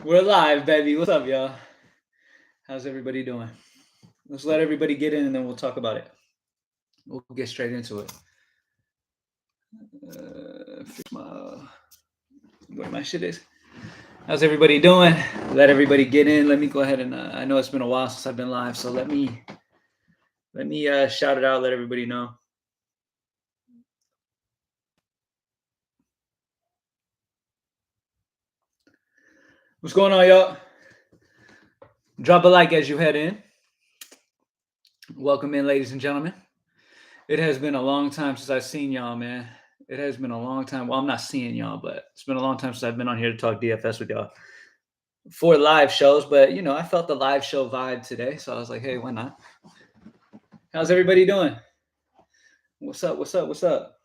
We're live, baby. What's up, y'all? How's everybody doing? Let's let everybody get in and then we'll talk about it. We'll get straight into it. Fix where my shit is. How's everybody doing? Let everybody get in. Let me go ahead and I know it's been a while since I've been live, so let me shout it out. Let everybody know. What's going on, y'all? Drop a like as you head in. Welcome in, ladies and gentlemen. It has been a long time since I've seen y'all, man. It has been a long time. Well, I'm not seeing y'all, but it's been a long time since I've been on here to talk DFS with y'all for live shows. But I felt the live show vibe today, so I was like, hey, why not? How's everybody doing? What's up? What's up? What's up?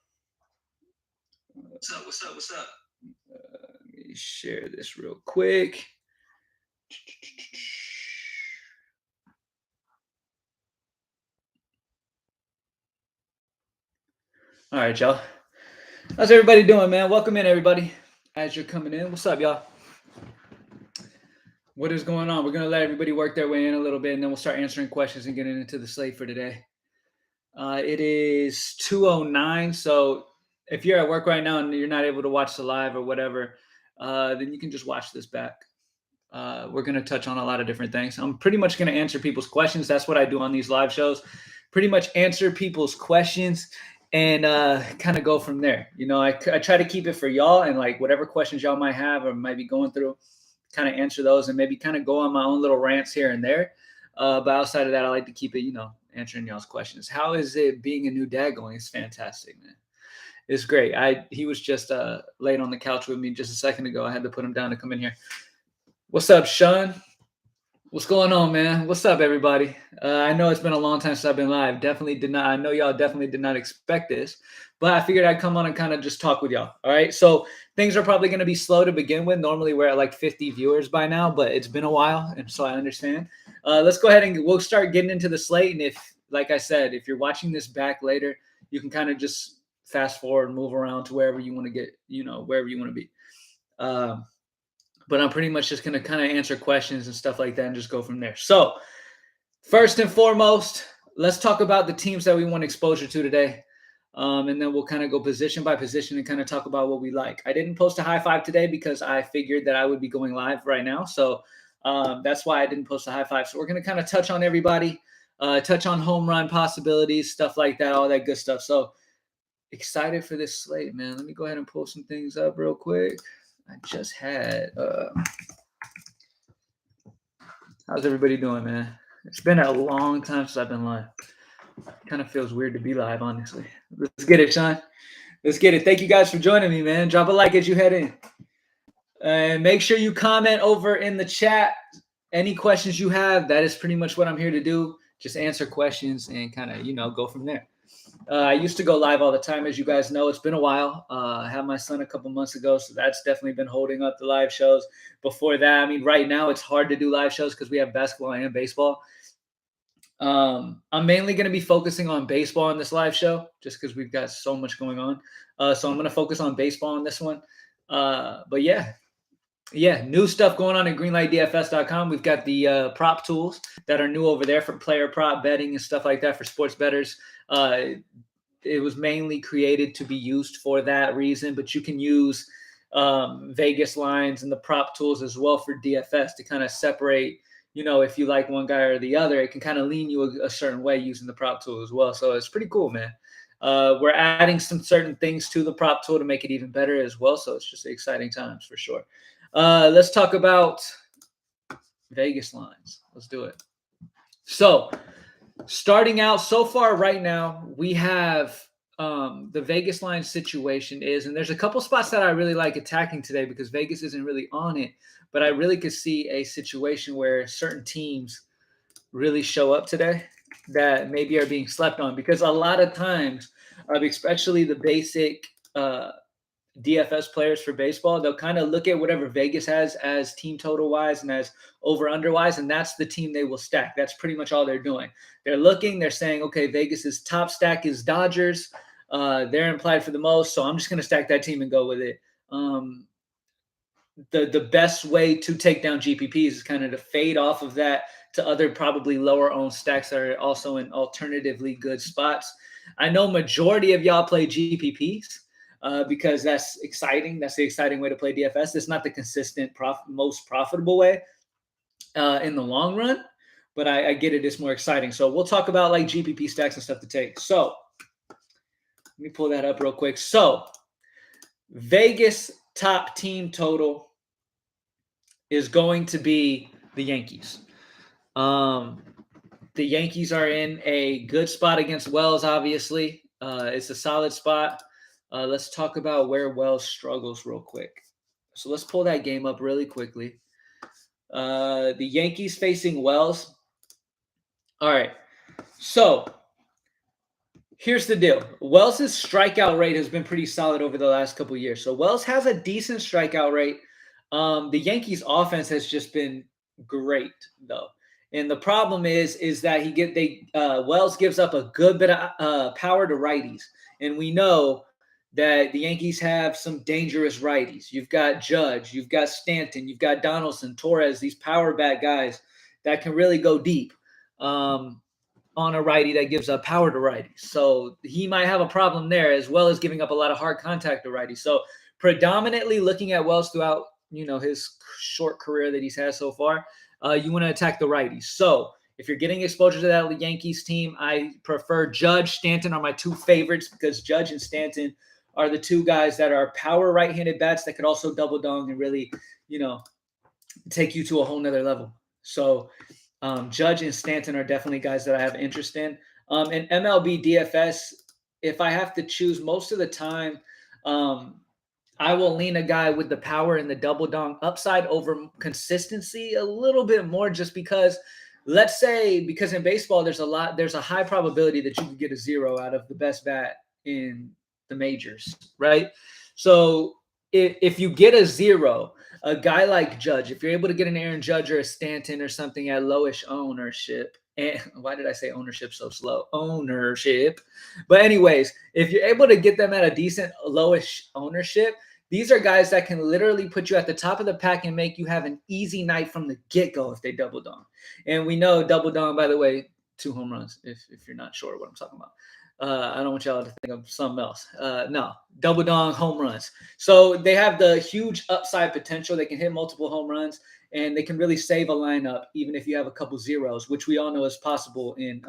What's up? What's up? What's up? Let me share this real quick. All right, y'all. How's everybody doing, man? Welcome in, everybody. As you're coming in, what's up, y'all? What is going on? We're gonna let everybody work their way in a little bit, and then we'll start answering questions and getting into the slate for today. It is 2:09, so if you're at work right now and you're not able to watch the live or whatever, then you can just watch this back. We're going to touch on a lot of different things. I'm pretty much going to answer people's questions. That's what I do on these live shows. Pretty much answer people's questions and kind of go from there. I try to keep it for y'all, and like whatever questions y'all might have or might be going through, kind of answer those and maybe kind of go on my own little rants here and there. But outside of that, I like to keep it, answering y'all's questions. How is it being a new dad going? It's fantastic, man. It's great. He was just laid on the couch with me just a second ago. I had to put him down to come in here. What's up, Sean? What's going on, man? What's up, everybody? I know it's been a long time since I've been live. Definitely did not. I know y'all definitely did not expect this, but I figured I'd come on and kind of just talk with y'all. All right. So things are probably going to be slow to begin with. Normally we're at like 50 viewers by now, but it's been a while, and so I understand. Let's go ahead and we'll start getting into the slate. And if, like I said, if you're watching this back later, you can kind of just fast forward and move around to wherever you want to get, wherever you want to be. But I'm pretty much just going to kind of answer questions and stuff like that and just go from there. So, first and foremost, let's talk about the teams that we want exposure to today. And then we'll kind of go position by position and kind of talk about what we like. I didn't post a high five today because I figured that I would be going live right now. So that's why I didn't post a high five. So we're going to kind of touch on everybody, touch on home run possibilities, stuff like that, all that good stuff. So excited for this slate, man. Let me go ahead and pull some things up real quick. I just had. How's everybody doing, man? It's been a long time since I've been live. Kind of feels weird to be live, honestly. Let's get it, Sean. Let's get it. Thank you guys for joining me, man. Drop a like as you head in. And make sure you comment over in the chat any questions you have. That is pretty much what I'm here to do. Just answer questions and kind of, go from there. I used to go live all the time, as you guys know. It's been a while. I had my son a couple months ago, so that's definitely been holding up the live shows. Before that, I mean, right now it's hard to do live shows because we have basketball and baseball. I'm mainly going to be focusing on baseball in this live show just because we've got so much going on. So I'm going to focus on baseball on this one. But yeah, new stuff going on at greenlightdfs.com. We've got the prop tools that are new over there for player prop betting and stuff like that for sports bettors. It was mainly created to be used for that reason, but you can use Vegas lines and the prop tools as well for DFS to kind of separate, if you like one guy or the other, it can kind of lean you a certain way using the prop tool as well. So it's pretty cool, man. We're adding some certain things to the prop tool to make it even better as well. So it's just exciting times for sure. Let's talk about Vegas lines. Let's do it. So starting out so far right now, we have the Vegas line situation is, and there's a couple spots that I really like attacking today because Vegas isn't really on it, but I really could see a situation where certain teams really show up today that maybe are being slept on because a lot of times, especially the basic DFS players for baseball, they'll kind of look at whatever Vegas has as team total wise and as over under wise, and that's the team they will stack. That's pretty much all they're doing. They're saying, okay, Vegas's top stack is Dodgers. They're implied for the most, so I'm just going to stack that team and go with it. the best way to take down GPPs is kind of to fade off of that to other probably lower owned stacks that are also in alternatively good spots. I know majority of y'all play GPPs because that's exciting. That's the exciting way to play DFS. It's not the consistent, most profitable way in the long run, but I get it. It's more exciting. So we'll talk about like GPP stacks and stuff to take. So let me pull that up real quick. So Vegas top team total is going to be the Yankees. The Yankees are in a good spot against Wells, obviously. It's a solid spot. Let's talk about where Wells struggles real quick. So let's pull that game up really quickly. The Yankees facing Wells. All right. So here's the deal. Wells' strikeout rate has been pretty solid over the last couple of years. So Wells has a decent strikeout rate. The Yankees offense has just been great though. And the problem is that Wells gives up a good bit of power to righties. And we know that the Yankees have some dangerous righties. You've got Judge, you've got Stanton, you've got Donaldson, Torres, these power bat guys that can really go deep on a righty that gives up power to righties. So he might have a problem there, as well as giving up a lot of hard contact to righties. So predominantly looking at Wells throughout, his short career that he's had so far, you want to attack the righties. So if you're getting exposure to that Yankees team, I prefer Judge. Stanton are my two favorites because Judge and Stanton are the two guys that are power right-handed bats that could also double dong and really, take you to a whole nother level. So Judge and Stanton are definitely guys that I have interest in. In MLB DFS, if I have to choose most of the time, I will lean a guy with the power and the double dong upside over consistency a little bit more, just because because in baseball, there's a high probability that you can get a 0 out of the best bat in the majors, right? So if you get a 0, a guy like Judge, if you're able to get an Aaron Judge or a Stanton or something at lowish ownership, and why did I say ownership so slow? Ownership. But anyways, if you're able to get them at a decent lowish ownership, these are guys that can literally put you at the top of the pack and make you have an easy night from the get-go if they double dong. And we know double dong, by the way, 2 home runs, if you're not sure what I'm talking about. I don't want y'all to think of something else. No, double dong home runs. So they have the huge upside potential. They can hit multiple home runs, and they can really save a lineup even if you have a couple zeros, which we all know is possible in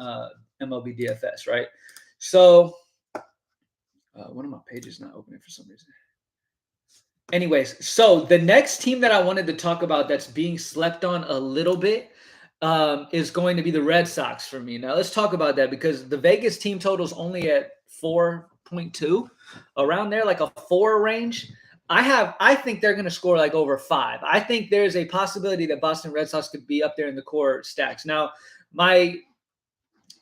MLB DFS, right? So one of my pages not opening for some reason. Anyways, so the next team that I wanted to talk about that's being slept on a little bit is going to be the Red Sox for me. Now, let's talk about that because the Vegas team total is only at 4.2, around there, like a 4 range. I think they're going to score like over 5. I think there's a possibility that Boston Red Sox could be up there in the core stacks. Now, my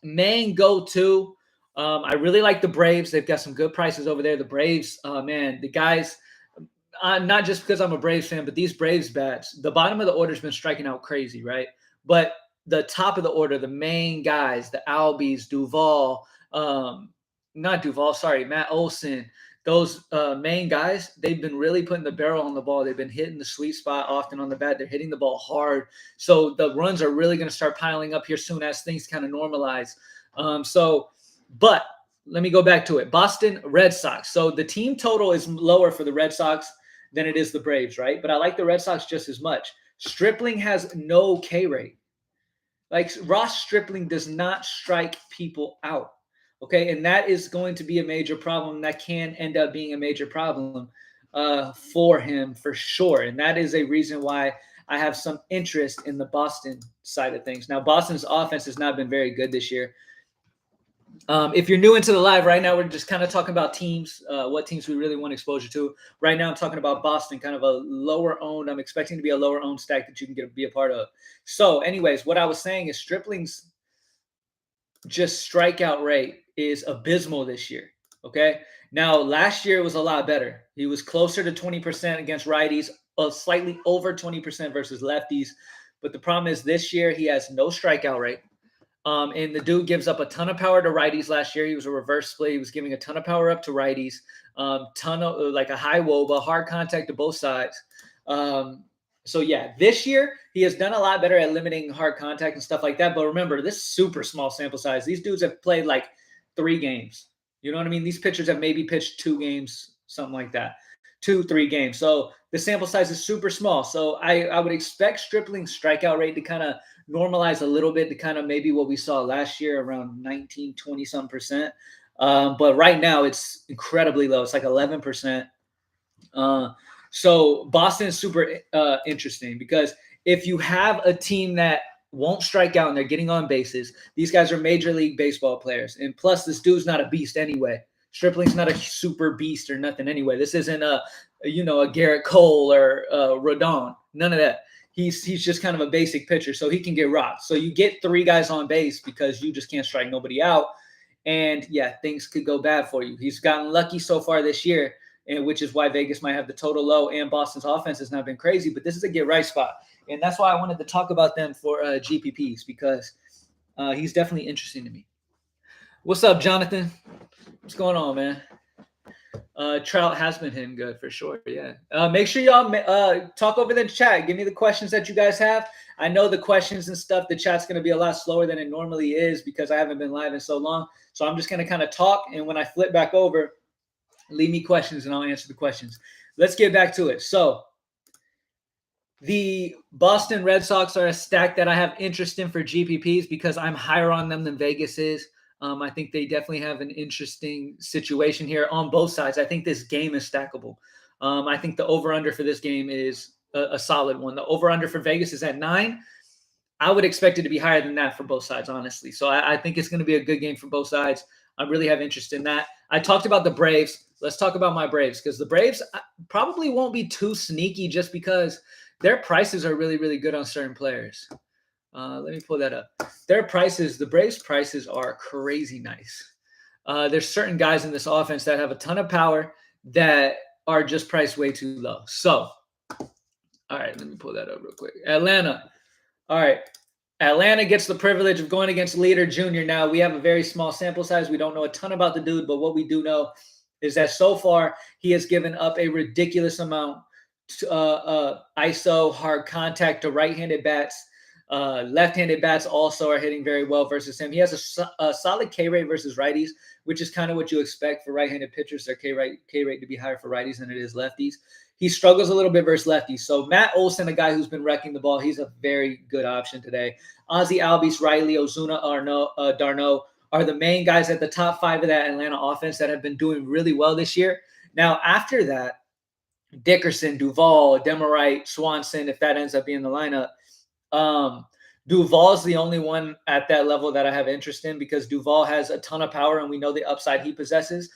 main go-to, I really like the Braves. They've got some good prices over there. The Braves, man, the guys – not just because I'm a Braves fan, but these Braves bats, the bottom of the order has been striking out crazy, right? But the top of the order, the main guys, the Albies, Matt Olson, those main guys, they've been really putting the barrel on the ball. They've been hitting the sweet spot often on the bat. They're hitting the ball hard. So the runs are really going to start piling up here soon as things kind of normalize. But let me go back to it. Boston Red Sox. So the team total is lower for the Red Sox than it is the Braves, right? But I like the Red Sox just as much. Stripling has no K rate. Like Ross Stripling does not strike people out. Okay. And that is going to be a major problem. That can end up being a major problem for him for sure. And that is a reason why I have some interest in the Boston side of things. Now, Boston's offense has not been very good this year. If you're new into the live right now, we're just kind of talking about teams, what teams we really want exposure to. Right now, I'm talking about Boston, kind of a lower owned. I'm expecting to be a lower owned stack that you can be a part of. So anyways, what I was saying is Stripling's just strikeout rate is abysmal this year. Okay. Now, last year it was a lot better. He was closer to 20% against righties, slightly over 20% versus lefties. But the problem is this year he has no strikeout rate. And the dude gives up a ton of power to righties last year. He was a reverse split. He was giving a ton of power up to righties, ton of like a high WOBA, hard contact to both sides. So yeah, this year he has done a lot better at limiting hard contact and stuff like that. But remember, this super small sample size. These dudes have played like 3 games. You know what I mean? These pitchers have maybe pitched 2 games, something like that. 2, 3 games. So the sample size is super small. So I would expect Stripling's strikeout rate to kind of normalize a little bit to kind of maybe what we saw last year, around 19, 20 some percent. But right now it's incredibly low. It's like 11%. So Boston is super interesting because if you have a team that won't strike out and they're getting on bases, these guys are Major League Baseball players. And plus, this dude's not a beast anyway. Stripling's not a super beast or nothing anyway. This isn't a Garrett Cole or Rodon. None of that. He's just kind of a basic pitcher, so he can get rocked. So you get 3 guys on base because you just can't strike nobody out. And yeah, things could go bad for you. He's gotten lucky so far this year, and which is why Vegas might have the total low, and Boston's offense has not been crazy. But this is a get right spot, and that's why I wanted to talk about them for GPPs, because he's definitely interesting to me. What's up, Jonathan? What's going on, man? Trout has been hitting good for sure. Yeah. Make sure y'all talk over the chat. Give me the questions that you guys have. I know the questions and stuff, the chat's going to be a lot slower than it normally is because I haven't been live in so long. So I'm just going to kind of talk, and when I flip back over, leave me questions and I'll answer the questions. Let's get back to it. So the Boston Red Sox are a stack that I have interest in for GPPs because I'm higher on them than Vegas is. I think they definitely have an interesting situation here on both sides. I think this game is stackable. I think the over-under for this game is a solid one. The over-under for Vegas is at 9. I would expect it to be higher than that for both sides, honestly. So I think it's going to be a good game for both sides. I really have interest in that. I talked about the Braves. Let's talk about my Braves, because the Braves probably won't be too sneaky just because their prices are really, really good on certain players. Let me pull that up. Their prices, the Braves' prices are crazy nice. There's certain guys in this offense that have a ton of power that are just priced way too low. So, all right, let me pull that up real quick. Atlanta. All right. Atlanta gets the privilege of going against Leader Jr. Now, we have a very small sample size. We don't know a ton about the dude, but what we do know is that so far he has given up a ridiculous amount to ISO, hard contact to right-handed bats. Left-handed bats also are hitting very well versus him. He has a solid K rate versus righties, which is kind of what you expect for right-handed pitchers. Their K rate to be higher for righties than it is lefties. He struggles a little bit versus lefties. So Matt Olson, a guy who's been wrecking the ball, he's a very good option today. Ozzie Albies, Riley, Ozuna, d'Arnaud are the main guys at the top 5 of that Atlanta offense that have been doing really well this year. Now, after that, Dickerson, Duvall, Demerite, Swanson, if that ends up being the lineup. Duvall's the only one at that level that I have interest in because Duvall has a ton of power and we know the upside he possesses.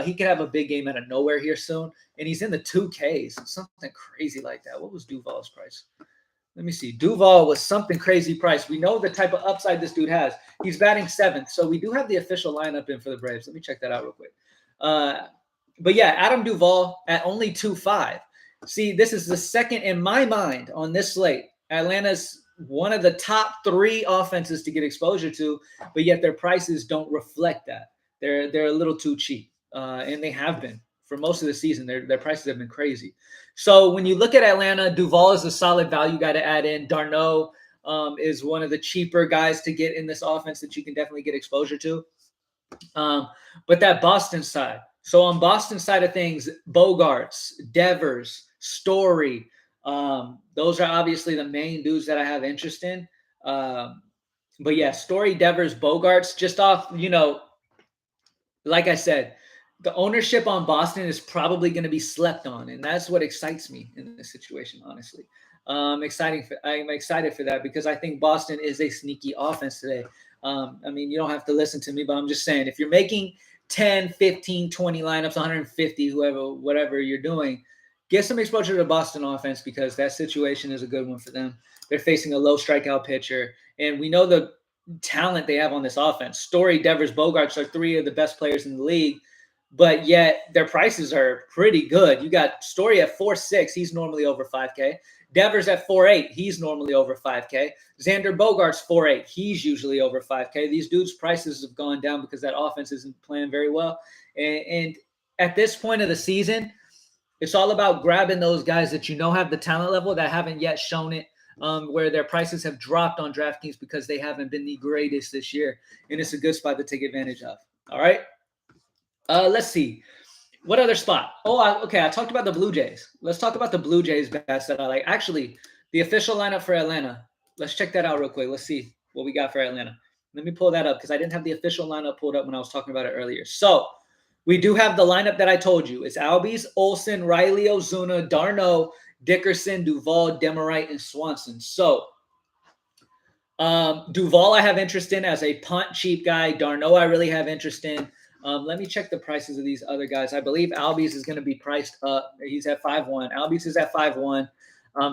He could have a big game out of nowhere here soon, and he's in the 2Ks, something crazy like that. What was Duvall's price? Let me see. Duvall was something crazy price. We know the type of upside this dude has. He's batting 7th, so we do have the official lineup in for the Braves. Let me check that out real quick. But yeah, Adam Duvall at only 2.5. See, this is the second in my mind on this slate. Atlanta's one of the top 3 offenses to get exposure to, but yet their prices don't reflect that. They're a little too cheap, and they have been for most of the season. Their prices have been crazy. So when you look at Atlanta, Duvall is a solid value guy to add in. d'Arnaud is one of the cheaper guys to get in this offense that you can definitely get exposure to. But that Boston side. So on Boston side of things, Bogarts, Devers, Story, those are obviously the main dudes that I have interest in. But yeah, Story, Devers, Bogarts, just off, like I said, the ownership on Boston is probably going to be slept on, and that's what excites me in this situation, honestly. I'm excited for that because I think Boston is a sneaky offense today. I mean, you don't have to listen to me, but I'm just saying, if you're making 10, 15, 20 lineups, 150, whatever you're doing, get some exposure to the Boston offense because that situation is a good one for them. They're facing a low strikeout pitcher, and we know the talent they have on this offense. Story, Devers, Bogarts are 3 of the best players in the league, but yet their prices are pretty good. You got Story at 4.6. He's normally over 5K. Devers at 4.8. He's normally over 5K. Xander Bogarts 4.8. He's usually over 5K. These dudes' prices have gone down because that offense isn't playing very well. And at this point of the season, It's all about grabbing those guys that you know have the talent level that haven't yet shown it, where their prices have dropped on DraftKings because they haven't been the greatest this year. And it's a good spot to take advantage of. All right. Let's see. What other spot? Oh, okay. I talked about the Blue Jays. Let's talk about the Blue Jays bats that I like. Actually, the official lineup for Atlanta. Let's check that out real quick. Let's see what we got for Atlanta. Let me pull that up because I didn't have the official lineup pulled up when I was talking about it earlier. So we do have the lineup that I told you. It's Albies, Olsen, Riley, Ozuna, d'Arnaud, Dickerson, Duvall, Demerite, and Swanson. So Duvall I have interest in as a punt cheap guy. d'Arnaud I really have interest in. Let me check the prices of these other guys. I believe Albies is going to be priced up. He's at 5-1. Albies is at 5-1.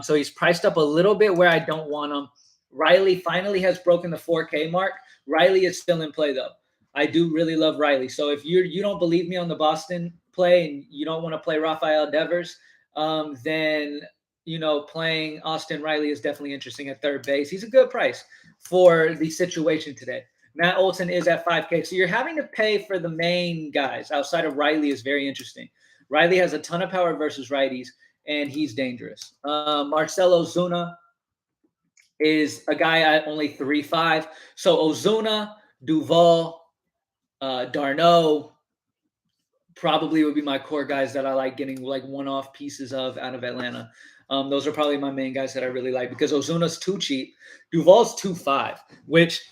So he's priced up a little bit where I don't want him. Riley finally has broken the 4K mark. Riley is still in play, though. I do really love Riley. So if you don't believe me on the Boston play and you don't want to play Rafael Devers, then playing Austin Riley is definitely interesting at third base. He's a good price for the situation today. Matt Olson is at 5K. So you're having to pay for the main guys outside of Riley is very interesting. Riley has a ton of power versus righties, and he's dangerous. Marcell Ozuna is a guy at only 3.5. So Ozuna, Duvall, d'Arnaud probably would be my core guys that I like getting like one-off pieces of out of Atlanta. Those are probably my main guys that I really like because Ozuna's too cheap. Duvall's 2.5, which –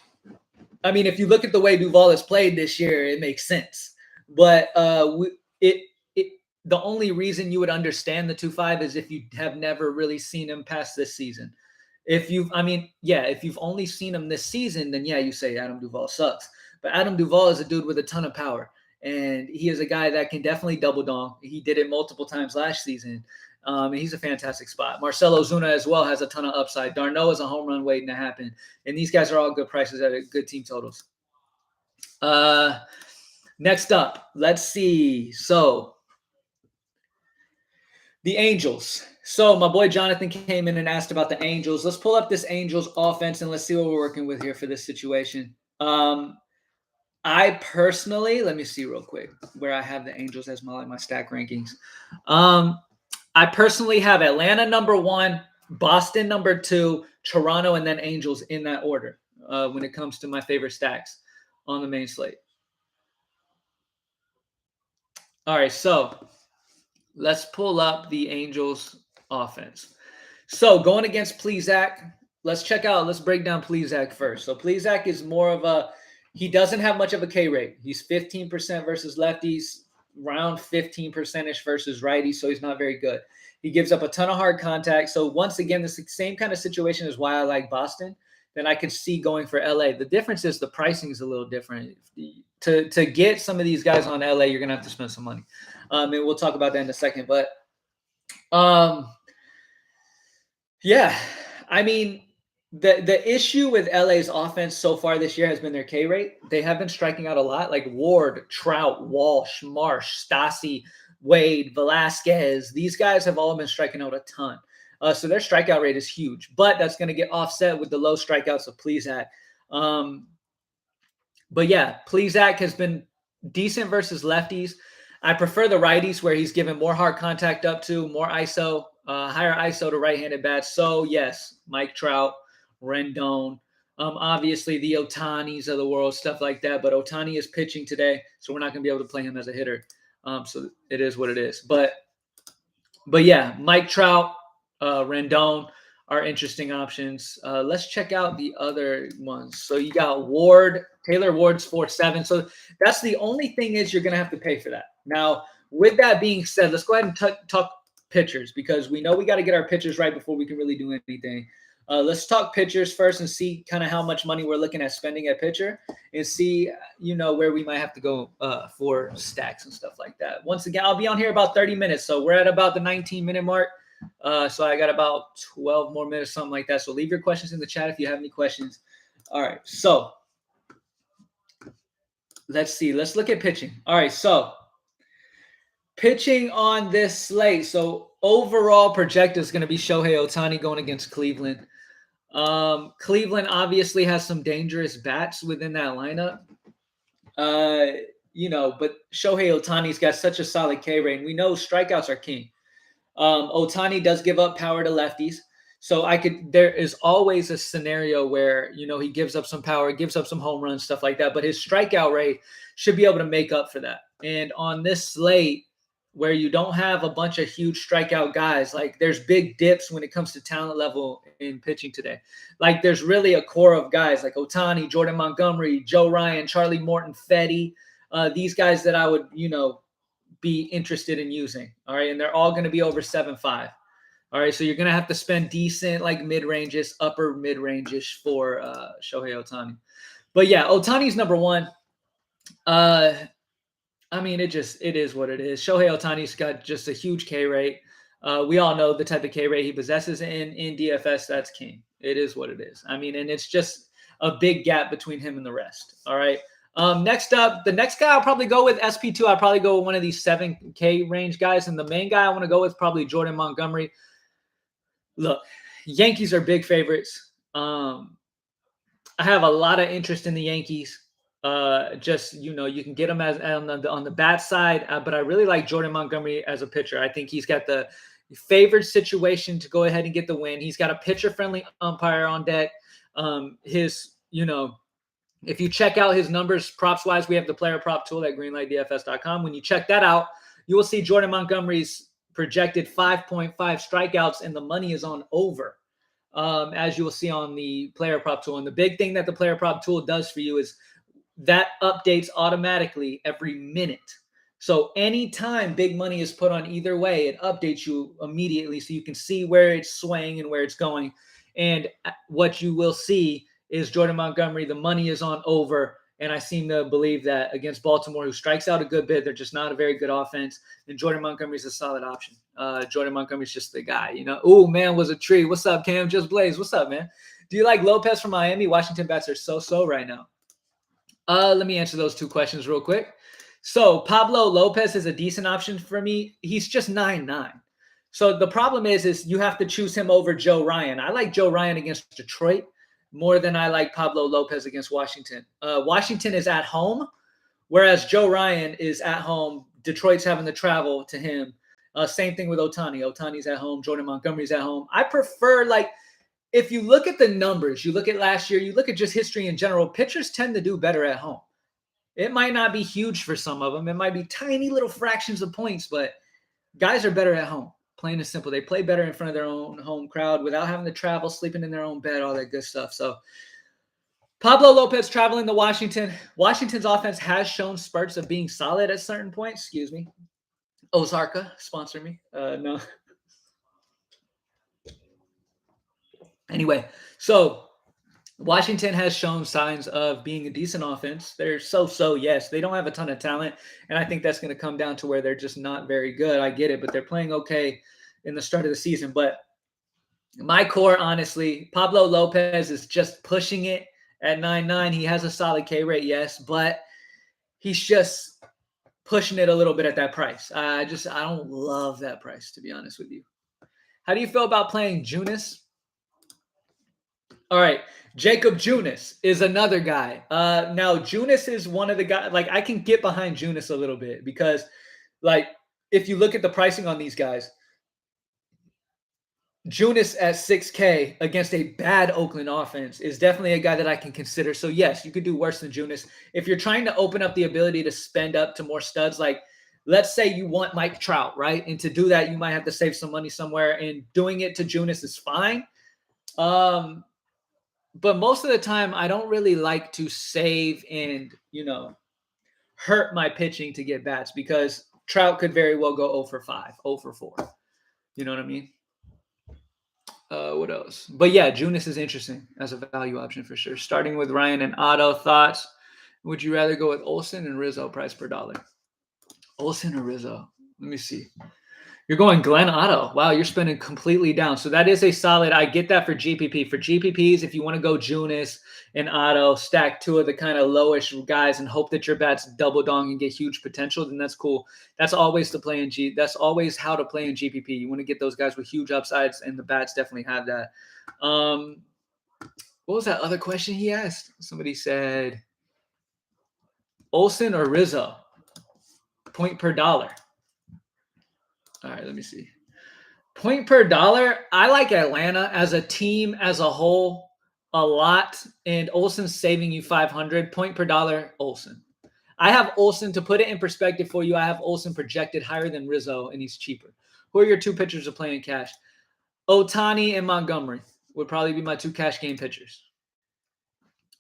I mean, if you look at the way Duvall has played this year, it makes sense. But the only reason you would understand the 2.5 is if you have never really seen him past this season. If you've only seen him this season, then yeah, you say Adam Duvall sucks. But Adam Duvall is a dude with a ton of power, and he is a guy that can definitely double dong. He did it multiple times last season. And he's a fantastic spot. Marcell Ozuna as well has a ton of upside. d'Arnaud is a home run waiting to happen. And these guys are all good prices at good team totals. Next up, let's see. So the Angels. So my boy Jonathan came in and asked about the Angels. Let's pull up this Angels offense and let's see what we're working with here for this situation. I personally, let me see real quick where I have the Angels as my stack rankings. I personally have Atlanta number 1, Boston number 2, Toronto, and then Angels in that order when it comes to my favorite stacks on the main slate. All right, so let's pull up the Angels offense. So going against Plesac, let's break down Plesac first. So Plesac is more of he doesn't have much of a K rate. He's 15% versus lefties, around 15% versus righties, so he's not very good. He gives up a ton of hard contact. So once again, the same kind of situation is why I like Boston. Then I could see going for LA. The difference is the pricing is a little different. To get some of these guys on LA, you're gonna have to spend some money. And we'll talk about that in a second. But yeah, I mean, the issue with LA's offense so far this year has been their K rate. They have been striking out a lot, like Ward, Trout, Walsh, Marsh, Stassi, Wade, Velasquez. These guys have all been striking out a ton. So their strikeout rate is huge, but that's going to get offset with the low strikeouts of Plesac. But yeah, Plesac has been decent versus lefties. I prefer the righties where he's given more hard contact up to, more ISO, higher ISO to right-handed bats. So yes, Mike Trout, Rendon, obviously the Otanis of the world, stuff like that. But Otani is pitching today, so we're not going to be able to play him as a hitter. So it is what it is. But yeah, Mike Trout, Rendon are interesting options. Let's check out the other ones. So you got Ward, Taylor Ward's 4.7. So that's the only thing is you're going to have to pay for that. Now, with that being said, let's go ahead and talk pitchers because we know we got to get our pitchers right before we can really do anything. Let's talk pitchers first and see kind of how much money we're looking at spending at pitcher and see, where we might have to go for stacks and stuff like that. Once again, I'll be on here about 30 minutes. So we're at about the 19-minute mark. So I got about 12 more minutes, something like that. So leave your questions in the chat if you have any questions. All right. So let's see. Let's look at pitching. All right. So pitching on this slate. So overall projected is going to be Shohei Ohtani going against Cleveland. Cleveland obviously has some dangerous bats within that lineup. But Shohei Ohtani's got such a solid K rate. And we know strikeouts are king. Ohtani does give up power to lefties. So there is always a scenario where, he gives up some power, gives up some home runs, stuff like that. But his strikeout rate should be able to make up for that. And on this slate, where you don't have a bunch of huge strikeout guys, like there's big dips when it comes to talent level in pitching today. Like there's really a core of guys like Ohtani, Jordan Montgomery, Joe Ryan, Charlie Morton, Fetty, these guys that I would, be interested in using. All right. And they're all going to be over 7.5. All right, so you're going to have to spend decent, like mid-ranges, upper mid-ranges for Shohei Ohtani. But yeah, Ohtani's number one. I mean, it is what it is. Shohei Ohtani's got just a huge K rate. We all know the type of K rate he possesses in DFS. That's king. It is what it is. I mean, and it's just a big gap between him and the rest. All right. Next up, the next guy I'll probably go with SP2. I'll probably go with one of these 7K range guys. And the main guy I want to go with probably Jordan Montgomery. Look, Yankees are big favorites. I have a lot of interest in the Yankees. You can get him as on the bat side, but I really like Jordan Montgomery as a pitcher. I think he's got the favored situation to go ahead and get the win. He's got a pitcher-friendly umpire on deck. If you check out his numbers props-wise, we have the player prop tool at greenlightdfs.com. When you check that out, you will see Jordan Montgomery's projected 5.5 strikeouts, and the money is on over, as you will see on the player prop tool. And the big thing that the player prop tool does for you is that updates automatically every minute. So anytime big money is put on either way, it updates you immediately so you can see where it's swaying and where it's going. And what you will see is Jordan Montgomery, the money is on over. And I seem to believe that against Baltimore, who strikes out a good bit, they're just not a very good offense. And Jordan Montgomery's a solid option. Jordan Montgomery's just the guy, Oh, man, was a tree. What's up, Cam? Just Blaze. What's up, man? Do you like Lopez from Miami? Washington bats are so right now. Let me answer those two questions real quick. So Pablo Lopez is a decent option for me. He's just 9.9. So the problem is you have to choose him over Joe Ryan. I like Joe Ryan against Detroit more than I like Pablo Lopez against Washington. Washington is at home, whereas Joe Ryan is at home. Detroit's having to travel to him. Same thing with Ohtani. Ohtani's at home. Jordan Montgomery's at home. I prefer, if you look at the numbers, you look at last year, you look at just history in general, pitchers tend to do better at home. It might not be huge for some of them. It might be tiny little fractions of points, but guys are better at home. Plain and simple. They play better in front of their own home crowd without having to travel, sleeping in their own bed, all that good stuff. So Pablo Lopez traveling to Washington. Washington's offense has shown spurts of being solid at certain points. Excuse me. Ozarka, sponsor me. No. Anyway, so Washington has shown signs of being a decent offense. They're so, yes. They don't have a ton of talent, and I think that's going to come down to where they're just not very good. I get it, but they're playing okay in the start of the season. But my core, honestly, Pablo Lopez is just pushing it at 9.9. He has a solid K rate, yes, but he's just pushing it a little bit at that price. I don't love that price, to be honest with you. How do you feel about playing Junis? All right. Jacob Junis is another guy. Now, Junis is one of the guys, I can get behind Junis a little bit because, if you look at the pricing on these guys, Junis at 6K against a bad Oakland offense is definitely a guy that I can consider. So, yes, you could do worse than Junis. If you're trying to open up the ability to spend up to more studs, let's say you want Mike Trout, right? And to do that, you might have to save some money somewhere, and doing it to Junis is fine. But most of the time, I don't really like to save and, hurt my pitching to get bats because Trout could very well go 0 for 5, 0 for 4. You know what I mean? What else? But yeah, Junis is interesting as a value option for sure. Starting with Ryan and Otto, thoughts? Would you rather go with Olsen and Rizzo price per dollar? Olsen or Rizzo? Let me see. You're going Glenn Otto. Wow, you're spending completely down. So that is a solid. I get that for GPP. For GPPs, if you want to go Junis and Otto, stack two of the kind of lowish guys and hope that your bats double dong and get huge potential, then that's cool. That's always to play in That's always how to play in GPP. You want to get those guys with huge upsides, and the bats definitely have that. What was that other question he asked? Somebody said Olsen or Rizzo? Point per dollar. All right, let me see. Point per dollar, I like Atlanta as a team as a whole a lot, and Olsen's saving you 500. Point per dollar, Olsen. I have Olsen, to put it in perspective for you, I have Olsen projected higher than Rizzo, and he's cheaper. Who are your two pitchers of playing cash? Otani and Montgomery would probably be my two cash game pitchers.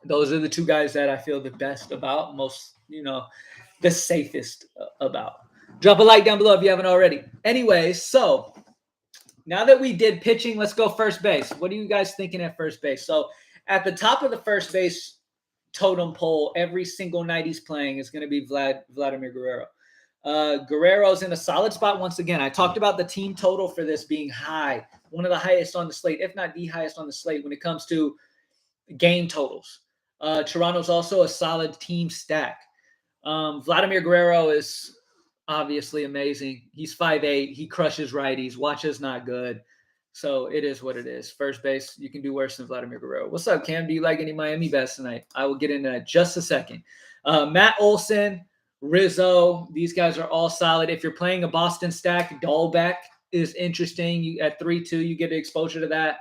Those are the two guys that I feel the best about, most, the safest about. Drop a like down below if you haven't already. Anyways, so now that we did pitching, let's go first base. What are you guys thinking at first base? So at the top of the first base totem pole, every single night he's playing is going to be Vladimir Guerrero. Guerrero's in a solid spot once again. I talked about the team total for this being high, one of the highest on the slate, if not the highest on the slate when it comes to game totals. Toronto's also a solid team stack. Vladimir Guerrero is obviously amazing. He's 5'8". He crushes righties. Watch is not good. So it is what it is. First base, you can do worse than Vladimir Guerrero. What's up, Cam? Do you like any Miami bets tonight? I will get into that just a second. Matt Olson, Rizzo, these guys are all solid. If you're playing a Boston stack, Dahlbeck is interesting. At 3-2, you get exposure to that.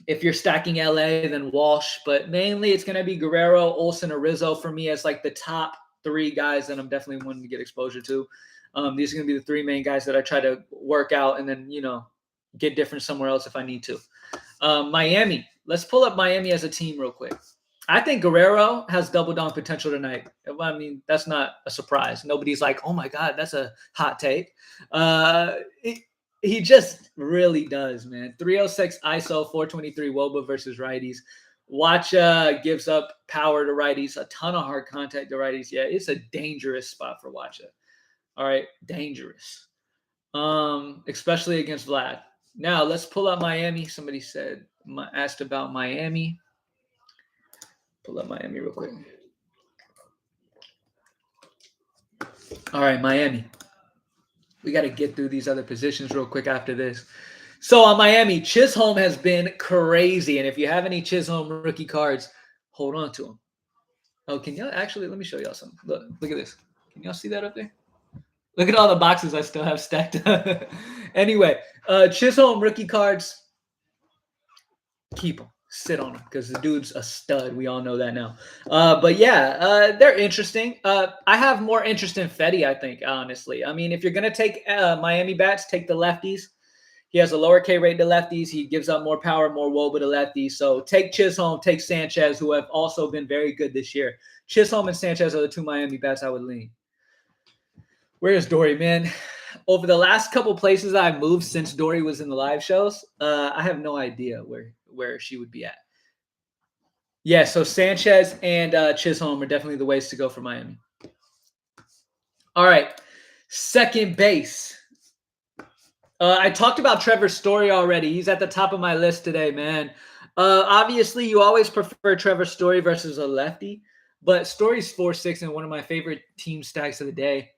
If you're stacking LA, then Walsh. But mainly it's going to be Guerrero, Olson, or Rizzo for me as like the top three guys that I'm definitely wanting to get exposure to. These are going to be the three main guys that I try to work out and then, get different somewhere else if I need to. Miami. Let's pull up Miami as a team real quick. I think Guerrero has double down potential tonight. I mean, that's not a surprise. Nobody's like, oh, my God, that's a hot take. He just really does, man. 306 ISO, 423 WOBA versus righties. Wacha gives up power to righties, a ton of hard contact to righties. Yeah, it's a dangerous spot for Wacha. All right, dangerous. Especially against Vlad. Now, let's pull up Miami. Somebody asked about Miami. Pull up Miami real quick. All right, Miami. We got to get through these other positions real quick after this. So on Miami, Chisholm has been crazy. And if you have any Chisholm rookie cards, hold on to them. Oh, can y'all actually, let me show y'all something. Look at this. Can y'all see that up there? Look at all the boxes I still have stacked. Anyway, Chisholm rookie cards, keep them. Sit on them because the dude's a stud. We all know that now. But yeah, they're interesting. I have more interest in Fetty, I think, honestly. I mean, if you're going to take Miami bats, take the lefties. He has a lower K rate to lefties. He gives up more power, more WOBA to lefties. So take Chisholm, take Sanchez, who have also been very good this year. Chisholm and Sanchez are the two Miami bats I would lean. Where is Dory, man? Over the last couple places I've moved since Dory was in the live shows, I have no idea where she would be at. Yeah, so Sanchez and Chisholm are definitely the ways to go for Miami. All right, second base. I talked about Trevor Story already. He's at the top of my list today, man. Obviously, you always prefer Trevor Story versus a lefty, but Story's 4-6 and one of my favorite team stacks of the day.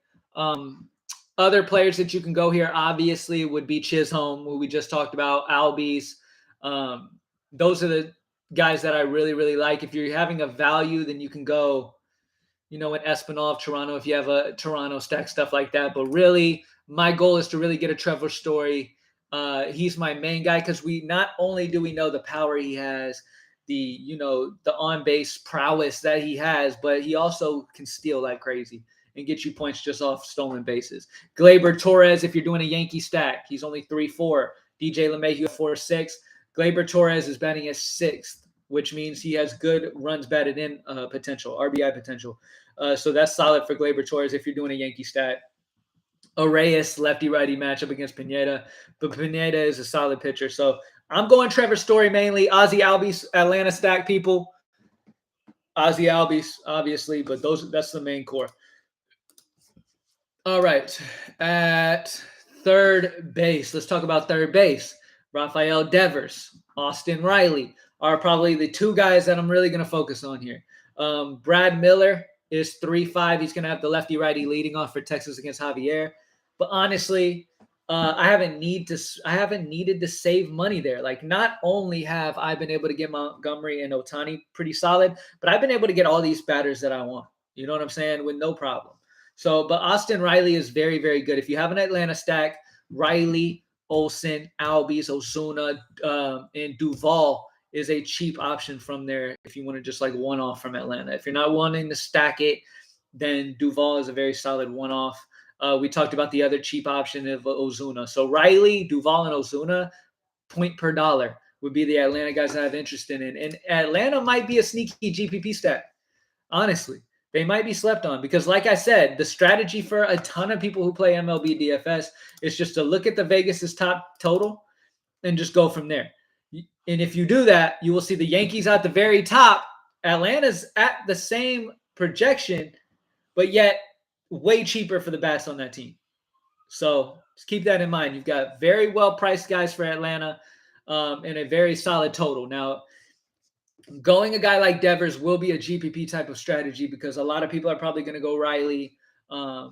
Other players that you can go here, obviously, would be Chisholm, who we just talked about, Albies. Those are the guys that I really, really like. If you're having a value, then you can go, an Espinal, Toronto, if you have a Toronto stack, stuff like that. But really, my goal is to really get a Trevor Story. He's my main guy because not only do we know the power he has, the on-base prowess that he has, but he also can steal like crazy and get you points just off stolen bases. Gleyber Torres, if you're doing a Yankee stack, he's only 3-4. DJ LeMahieu 4-6. Gleyber Torres is batting at 6th, which means he has good runs batted in potential, RBI potential. So that's solid for Gleyber Torres if you're doing a Yankee stack. Arraez, lefty-righty matchup against Pineda, but Pineda is a solid pitcher. So I'm going Trevor Story mainly. Ozzie Albies, Atlanta stack people. Ozzie Albies, obviously, but that's the main core. All right, at third base, let's talk about third base. Rafael Devers, Austin Riley are probably the two guys that I'm really going to focus on here. Brad Miller is 3-5. He's going to have the lefty-righty leading off for Texas against Javier. But honestly, I haven't needed to save money there. Like, not only have I been able to get Montgomery and Otani pretty solid, but I've been able to get all these batters that I want. You know what I'm saying? With no problem. So, but Austin Riley is very, very good. If you have an Atlanta stack, Riley, Olsen, Albies, Ozuna, and Duvall is a cheap option from there if you want to just like one-off from Atlanta. If you're not wanting to stack it, then Duvall is a very solid one-off. We talked about the other cheap option of Ozuna. So Riley, Duvall, and Ozuna, point per dollar would be the Atlanta guys that I have interest in. And Atlanta might be a sneaky GPP stack. Honestly, they might be slept on because, like I said, the strategy for a ton of people who play MLB DFS is just to look at the Vegas's top total and just go from there. And if you do that, you will see the Yankees at the very top. Atlanta's at the same projection, but yet way cheaper for the bats on that team. So just keep that in mind. You've got very well-priced guys for Atlanta and a very solid total. Now, going a guy like Devers will be a GPP type of strategy because a lot of people are probably going to go Riley, that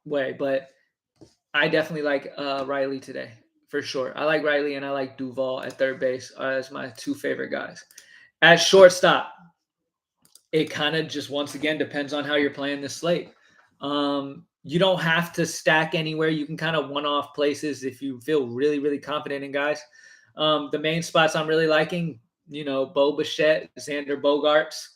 way. But I definitely like Riley today for sure. I like Riley and I like Duvall at third base as my two favorite guys. At shortstop, it kind of just once again depends on how you're playing this slate. You don't have to stack anywhere. You can kind of one-off places if you feel really, really confident in guys. The main spots I'm really liking, Bo Bichette, Xander Bogaerts.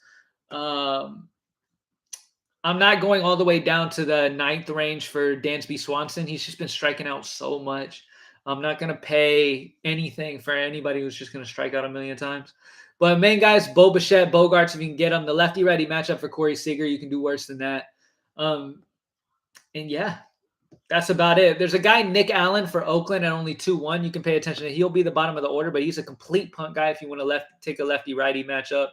I'm not going all the way down to the ninth range for Dansby Swanson. He's just been striking out so much. I'm not going to pay anything for anybody who's just going to strike out a million times. But main guys, Bo Bichette, Bogaerts, if you can get them. The lefty-righty matchup for Corey Seager, you can do worse than that. And yeah, that's about it. There's a guy, Nick Allen, for Oakland at only 2-1. You can pay attention to. He'll be the bottom of the order, but he's a complete punt guy if you want to take a lefty-righty matchup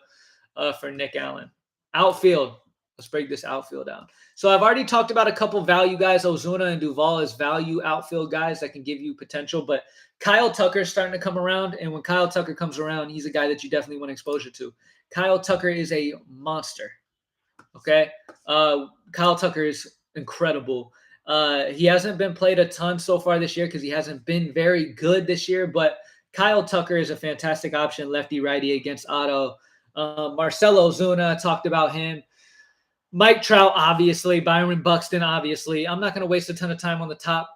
for Nick Allen. Outfield. Let's break this outfield down. So I've already talked about a couple value guys. Ozuna and Duvall as value outfield guys that can give you potential. But Kyle Tucker is starting to come around. And when Kyle Tucker comes around, he's a guy that you definitely want exposure to. Kyle Tucker is a monster. Okay? Kyle Tucker is incredible. He hasn't been played a ton so far this year because he hasn't been very good this year. But Kyle Tucker is a fantastic option, lefty-righty against Otto. Marcell Ozuna, talked about him. Mike Trout, obviously. Byron Buxton, obviously. I'm not going to waste a ton of time on the top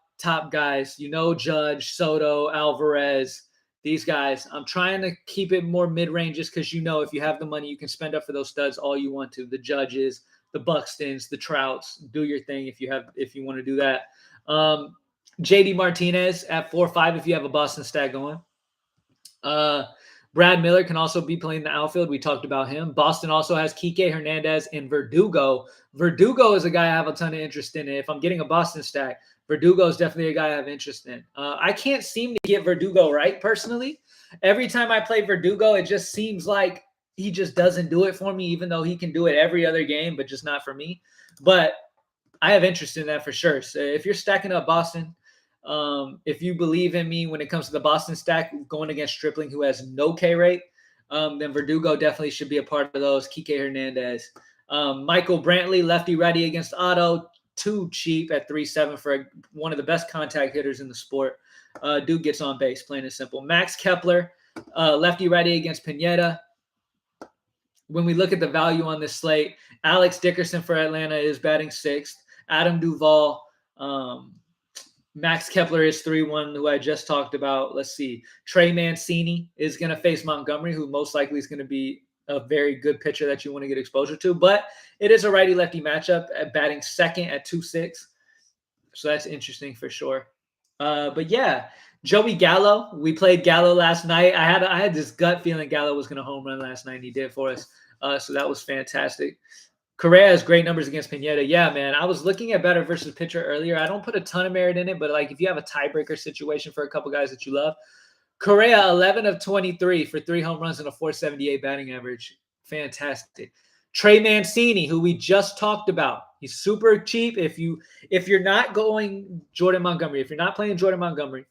guys. Judge, Soto, Alvarez, these guys. I'm trying to keep it more mid-ranges because if you have the money, you can spend up for those studs all you want to. The Judges, the Buxtons, the Trouts. Do your thing if you want to do that. JD Martinez at 4-5 if you have a Boston stack going. Brad Miller can also be playing the outfield. We talked about him. Boston also has Kike Hernandez and Verdugo. Verdugo is a guy I have a ton of interest in. If I'm getting a Boston stack, Verdugo is definitely a guy I have interest in. I can't seem to get Verdugo right, personally. Every time I play Verdugo, it just seems like he just doesn't do it for me, even though he can do it every other game, but just not for me. But I have interest in that for sure. So if you're stacking up Boston, if you believe in me when it comes to the Boston stack going against Stripling, who has no K rate, then Verdugo definitely should be a part of those. Kike Hernandez. Michael Brantley, lefty-righty against Otto. Too cheap at 3.7 for one of the best contact hitters in the sport. Dude gets on base, plain and simple. Max Kepler, lefty-righty against Pineda. When we look at the value on this slate, Alex Dickerson for Atlanta is batting 6th. Adam Duvall, Max Kepler is 3-1, who I just talked about. Let's see. Trey Mancini is going to face Montgomery, who most likely is going to be a very good pitcher that you want to get exposure to. But it is a righty-lefty matchup at batting 2nd at 2.6. So that's interesting for sure. But yeah, Joey Gallo. We played Gallo last night. I had this gut feeling Gallo was going to home run last night, and he did for us. So that was fantastic. Correa has great numbers against Pineda. Yeah, man. I was looking at better versus pitcher earlier. I don't put a ton of merit in it, but if you have a tiebreaker situation for a couple guys that you love, Correa, 11 of 23 for 3 home runs and a 478 batting average. Fantastic. Trey Mancini, who we just talked about. He's super cheap. If you're not going Jordan Montgomery, if you're not playing Jordan Montgomery,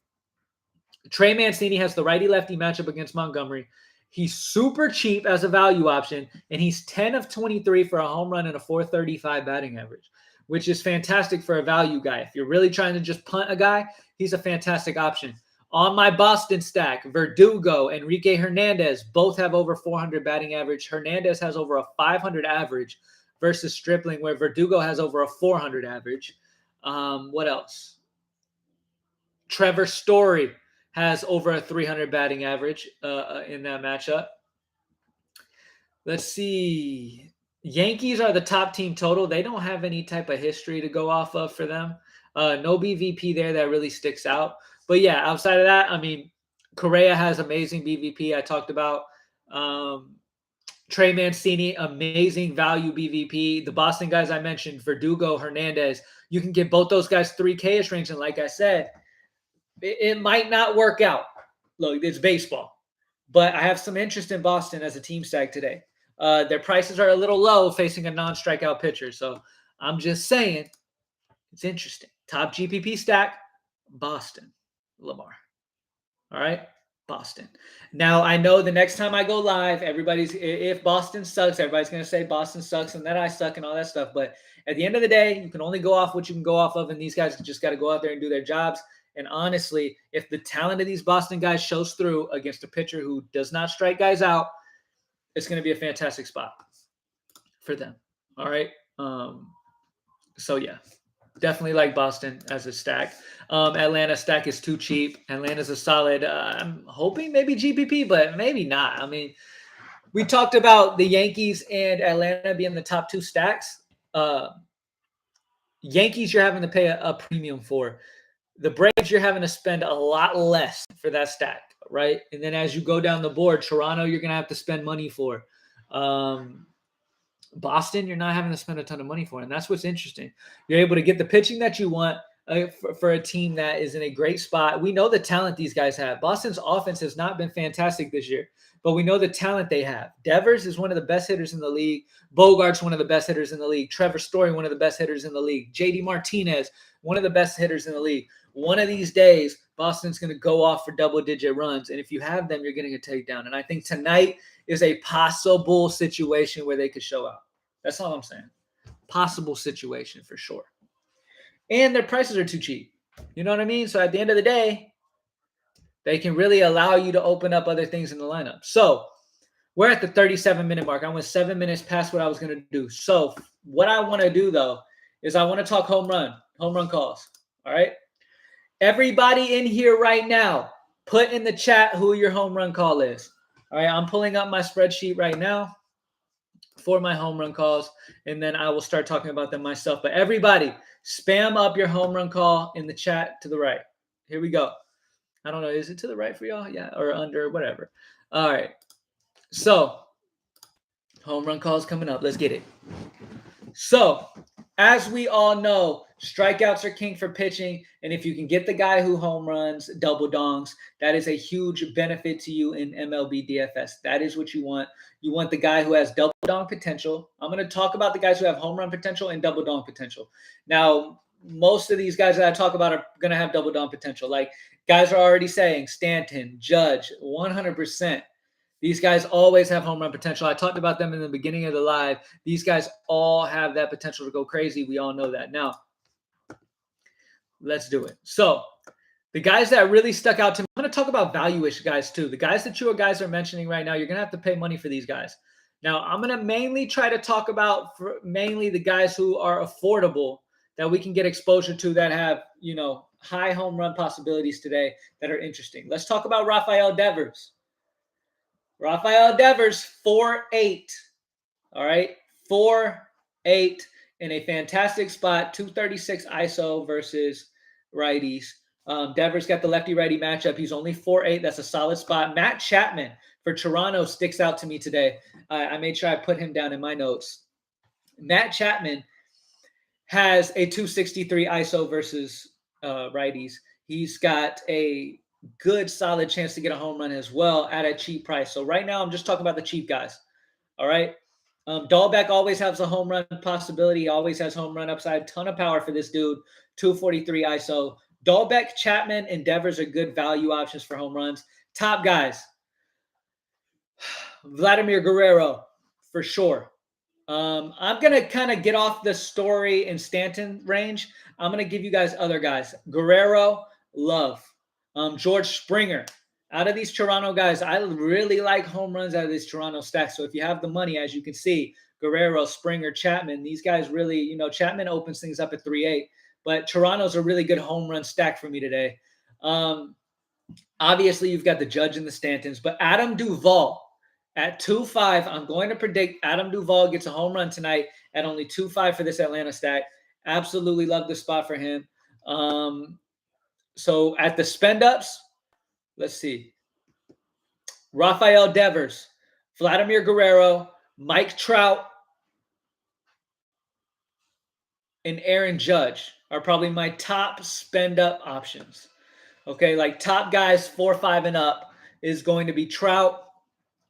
Trey Mancini has the righty-lefty matchup against Montgomery. He's super cheap as a value option, and he's 10 of 23 for a home run and a 435 batting average, which is fantastic for a value guy. If you're really trying to just punt a guy, he's a fantastic option. On my Boston stack, Verdugo, Enrique Hernandez both have over 400 batting average. Hernandez has over a 500 average versus Stripling, where Verdugo has over a 400 average. What else? Trevor Story has over a 300 batting average in that matchup. Let's see. Yankees are the top team total. They don't have any type of history to go off of for them. No BVP there that really sticks out. But yeah, outside of that, I mean, Correa has amazing BVP. I talked about Trey Mancini, amazing value BVP. The Boston guys I mentioned, Verdugo, Hernandez, you can get both those guys 3K-ish range. And like I said, it might not work out. Look, it's baseball. But I have some interest in Boston as a team stack today. Their prices are a little low facing a non-strikeout pitcher. So I'm just saying it's interesting. Top GPP stack, Boston, Lamar. All right, Boston. Now, I know the next time I go live, if Boston sucks, everybody's going to say Boston sucks and that I suck and all that stuff. But at the end of the day, you can only go off what you can go off of, and these guys just got to go out there and do their jobs. And honestly, if the talent of these Boston guys shows through against a pitcher who does not strike guys out, it's going to be a fantastic spot for them. All right. So, yeah, definitely like Boston as a stack. Atlanta stack is too cheap. Atlanta's a solid, I'm hoping maybe GPP, but maybe not. I mean, we talked about the Yankees and Atlanta being the top two stacks. Yankees you're having to pay a premium for. The Braves, you're having to spend a lot less for that stack, right? And then as you go down the board, Toronto, you're going to have to spend money for. Boston, you're not having to spend a ton of money for. And that's what's interesting. You're able to get the pitching that you want for a team that is in a great spot. We know the talent these guys have. Boston's offense has not been fantastic this year, but we know the talent they have. Devers is one of the best hitters in the league. Bogart's one of the best hitters in the league. Trevor Story, one of the best hitters in the league. JD Martinez, one of the best hitters in the league. One of these days, Boston's going to go off for double-digit runs, and if you have them, you're getting a takedown. And I think tonight is a possible situation where they could show out. That's all I'm saying. Possible situation for sure. And their prices are too cheap. You know what I mean? So at the end of the day, they can really allow you to open up other things in the lineup. So we're at the 37-minute mark. I went 7 minutes past what I was going to do. So what I want to do, though, is I want to talk home run calls. All right? Everybody in here right now, put in the chat who your home run call is. All right, I'm pulling up my spreadsheet right now for my home run calls, and then I will start talking about them myself. But everybody, spam up your home run call in the chat to the right. Here we go. I don't know. Is it to the right for y'all? Yeah, or under, whatever. All right. So, home run calls coming up. Let's get it. So, as we all know, strikeouts are king for pitching. And if you can get the guy who home runs, double dongs, that is a huge benefit to you in MLB DFS. That is what you want. You want the guy who has double dong potential. I'm going to talk about the guys who have home run potential and double dong potential. Now, most of these guys that I talk about are going to have double dong potential. Like guys are already saying Stanton, Judge, 100%. These guys always have home run potential. I talked about them in the beginning of the live. These guys all have that potential to go crazy. We all know that. Now, let's do it. So, the guys that really stuck out to me, I'm going to talk about value-ish guys too. The guys that you guys are mentioning right now, you're going to have to pay money for these guys. Now, I'm going to mainly try to talk about mainly the guys who are affordable that we can get exposure to that have, high home run possibilities today that are interesting. Let's talk about Rafael Devers. Rafael Devers, 4.8. All right, 4.8 in a fantastic spot, 236 ISO versus righties. Devers got the lefty-righty matchup. He's only 4.8. That's a solid spot. Matt Chapman for Toronto sticks out to me today. I made sure I put him down in my notes. Matt Chapman has a 263 ISO versus righties. He's got a good, solid chance to get a home run as well at a cheap price. So right now, I'm just talking about the cheap guys. All right. Dahlbeck always has a home run possibility. He always has home run upside. Ton of power for this dude. 243 ISO. Dahlbeck, Chapman, and Devers are good value options for home runs. Top guys. Vladimir Guerrero, for sure. I'm going to kind of get off the Story and Stanton range. I'm going to give you guys other guys. Guerrero, love. George Springer. Out of these Toronto guys, I really like home runs out of this Toronto stack. So if you have the money, as you can see, Guerrero, Springer, Chapman, these guys really, Chapman opens things up at 3.8. But Toronto's a really good home run stack for me today. Obviously, you've got the Judge and the Stantons, but Adam Duvall at 2.5. I'm going to predict Adam Duvall gets a home run tonight at only 2.5 for this Atlanta stack. Absolutely love the spot for him. So at the spend ups, let's see. Rafael Devers, Vladimir Guerrero, Mike Trout, and Aaron Judge are probably my top spend up options. Okay, like top guys 4, 5, and up is going to be Trout,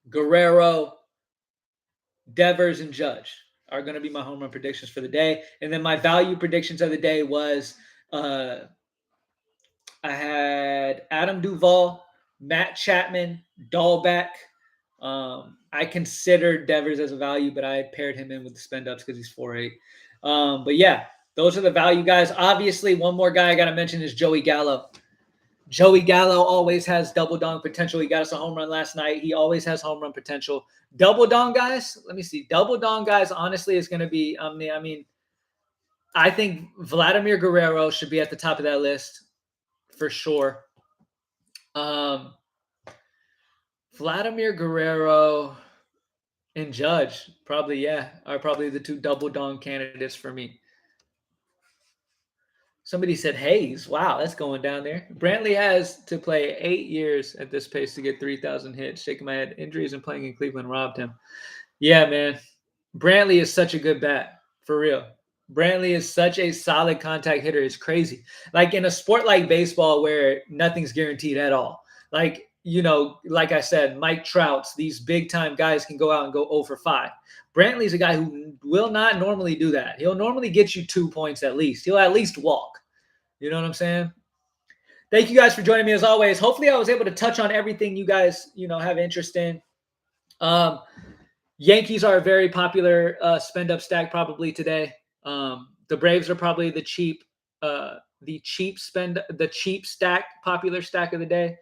Guerrero, Devers, and Judge are going to be my home run predictions for the day. And then my value predictions of the day was I had Adam Duvall, Matt Chapman, Dahlbeck. I considered Devers as a value, but I paired him in with the spend ups because he's 4.8. But yeah, those are the value guys. Obviously, one more guy I got to mention is Joey Gallo. Joey Gallo always has double dong potential. He got us a home run last night. He always has home run potential. Double dong guys, let me see. Double dong guys, honestly, is going to be, I think Vladimir Guerrero should be at the top of that list for sure. Vladimir Guerrero and Judge probably, are probably the two double dong candidates for me. Somebody said Hayes. Wow, that's going down there. Brantley has to play 8 years at this pace to get 3,000 hits. Shaking my head. Injuries and playing in Cleveland robbed him. Yeah, man. Brantley is such a good bat, for real. Brantley is such a solid contact hitter. It's crazy. Like in a sport like baseball where nothing's guaranteed at all. Like, like I said, Mike Trout's, these big-time guys can go out and go 0 for 5. Brantley's a guy who will not normally do that. He'll normally get you 2 points at least. He'll at least walk. You know what I'm saying? Thank you guys for joining me as always. Hopefully I was able to touch on everything you guys, have interest in. Yankees are a very popular spend up stack probably today. The Braves are probably the cheap stack, popular stack of the day,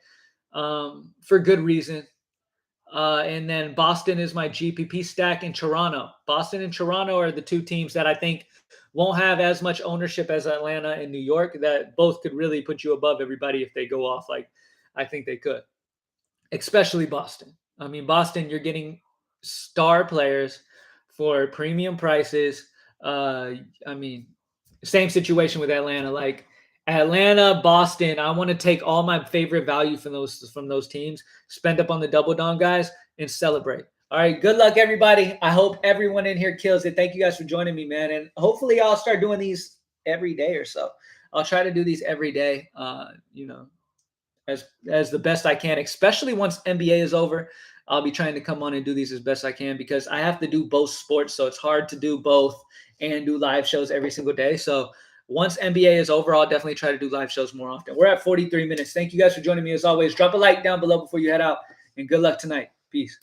for good reason. And then Boston is my GPP stack, in Toronto. Boston and Toronto are the two teams that I think won't have as much ownership as Atlanta and New York, that both could really put you above everybody if they go off like I think they could, especially Boston. I mean, Boston, you're getting star players for premium prices. Same situation with Atlanta. Like Atlanta, Boston, I want to take all my favorite value from those teams, spend up on the double dong guys, and celebrate. All right, good luck, everybody. I hope everyone in here kills it. Thank you guys for joining me, man. And hopefully I'll start doing these every day or so. I'll try to do these every day, as the best I can, especially once NBA is over. I'll be trying to come on and do these as best I can because I have to do both sports, so it's hard to do both and do live shows every single day. So once NBA is over, I'll definitely try to do live shows more often. We're at 43 minutes. Thank you guys for joining me as always. Drop a like down below before you head out, and good luck tonight. Peace.